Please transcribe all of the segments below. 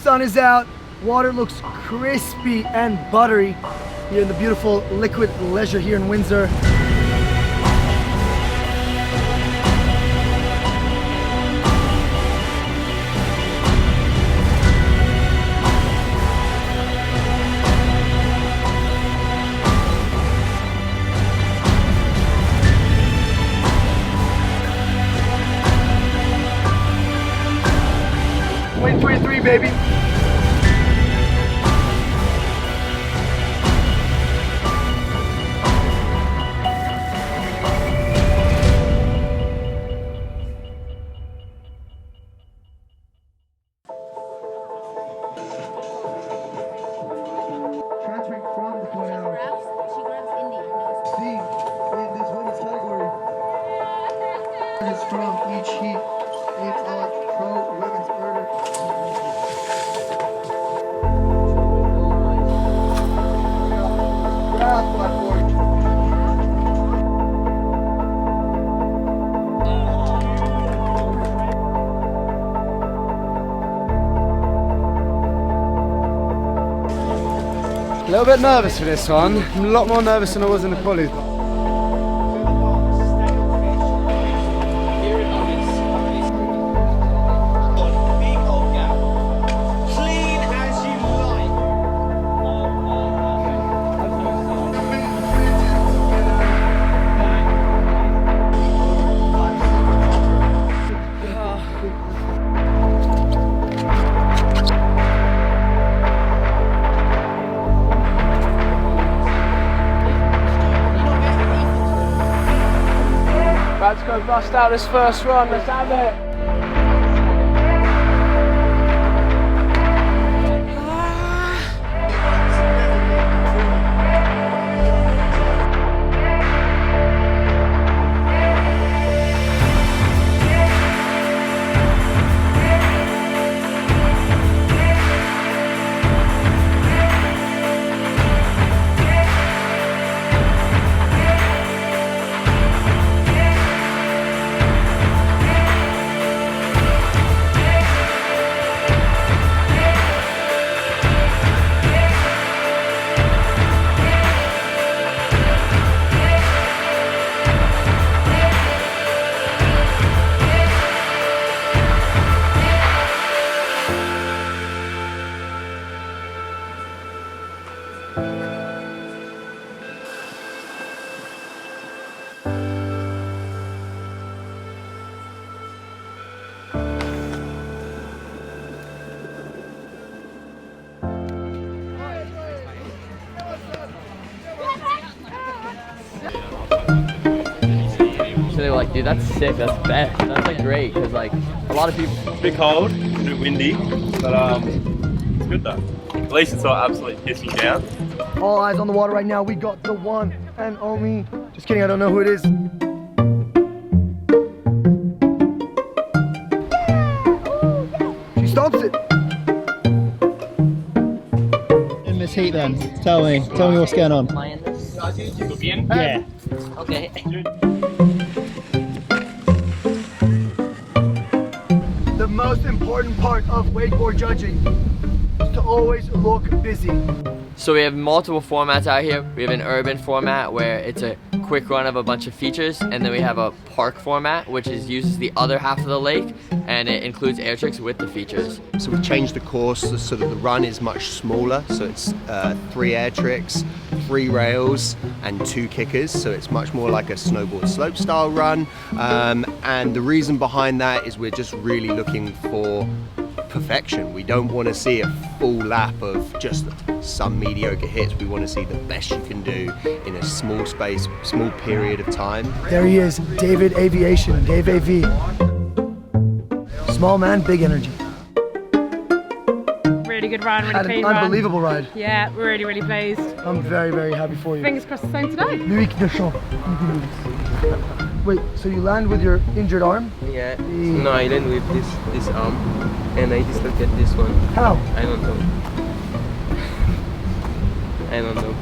sun is out, water looks crispy and buttery here in the beautiful Liquid Leisure here in Windsor. Win 23, baby. Transferring from the point out. She grabs Indy. C in this women's category is from each heat in our pro women's order. Grab, my boy. A little bit nervous for this one. I'm a lot more nervous than I was in the qualies. Let's go bust out this first run, let's have it! So they were like, dude, that's sick, that's best, that's like great, because like a lot of people. It's a bit cold, a bit windy, but it's good though. At least it's not absolutely pissing down. All eyes on the water right now. We got the one and only. Just kidding, I don't know who it is. She stomps it. In this heat then, tell me what's going on. Am I in this? Yeah. Okay. The most important part of wakeboard judging is to always look busy. So we have multiple formats out here. We have an urban format where it's a quick run of a bunch of features, and then we have a park format which uses the other half of the lake, and it includes air tricks with the features. So we've changed the course so that the run is much smaller, so it's 3 air tricks, 3 rails and 2 kickers, so it's much more like a snowboard slope style run, and the reason behind that is we're just really looking for perfection. We don't want to see a full lap of just some mediocre hits. We want to see the best you can do in a small space, small period of time. There he is, David Aviation, Dave AV. Small man, big energy. Really good run, really Had clean an run. unbelievable ride. Yeah, really, really pleased. I'm very, very happy for you. Fingers crossed the same today. Loïc Deschamps. Wait, so you land with your injured arm? Yeah, no, I land with this arm, and I dislocate this one. How? I don't know. I don't know.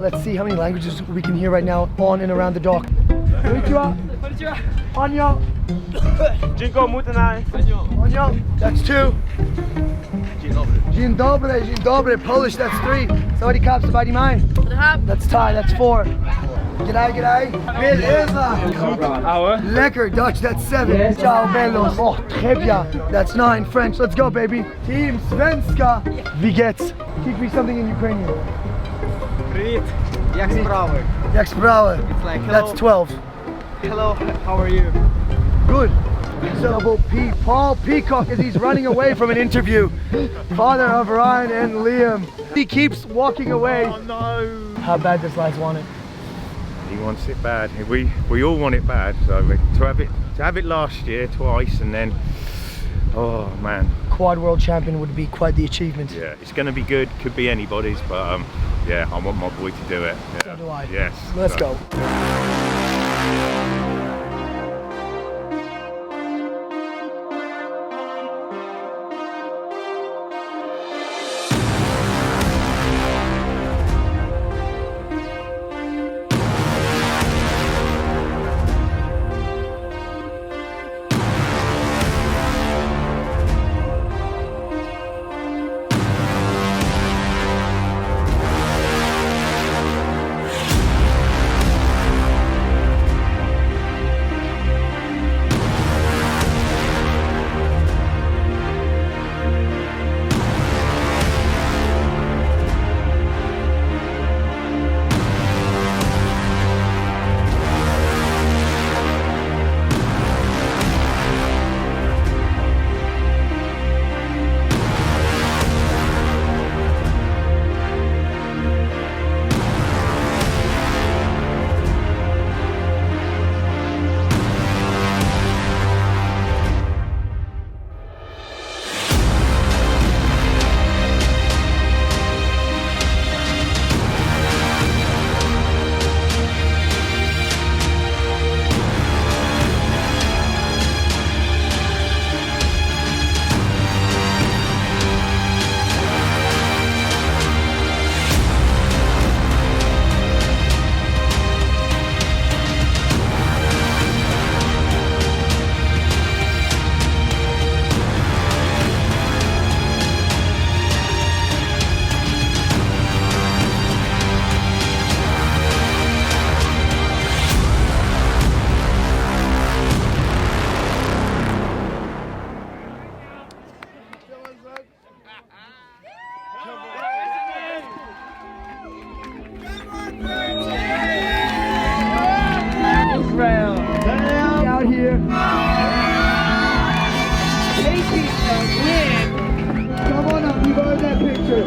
Let's see how many languages we can hear right now on and around the dock. Konnichiwa. Konnichiwa. Anya. Jinko moeten naar. Onyo, that's 2. Dzień dobry, Polish, that's 3. Sawadee kap, sawadee mai. That's Thai, that's 4. G'day, g'day. Beleza. Ouwe. Lekker, Dutch, that's 7. Ciao, bellos. Oh, très bien. That's 9. French, let's go, baby. Team Svenska. Wie geht's? Teach me something in Ukrainian. Привіт. Як справи? Jak sprawy? It's like, hello. That's 12. Hello, how are you? Good. Double P. Paul Peacock as he's running away from an interview. Father of Ryan and Liam. He keeps walking away. Oh no! How bad does Lies want it? He wants it bad. We all want it bad. So to have it last year twice, and then, oh man. Quad world champion would be quite the achievement. Yeah, it's going to be good. Could be anybody's, but yeah, I want my boy to do it. Yeah. So do I. Yes. Let's go. Israel. Out here. Taking a win. Come on up, you got that picture.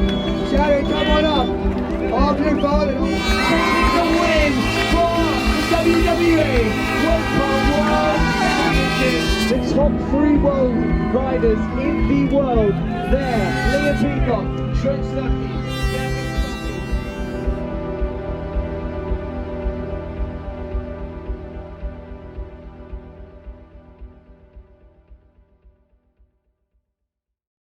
Shadow, come on up. All big ballin'. Taking the win for the WWA World Championship. The top 3 world riders in the world there. Liam Peacock, Trent Stuckey,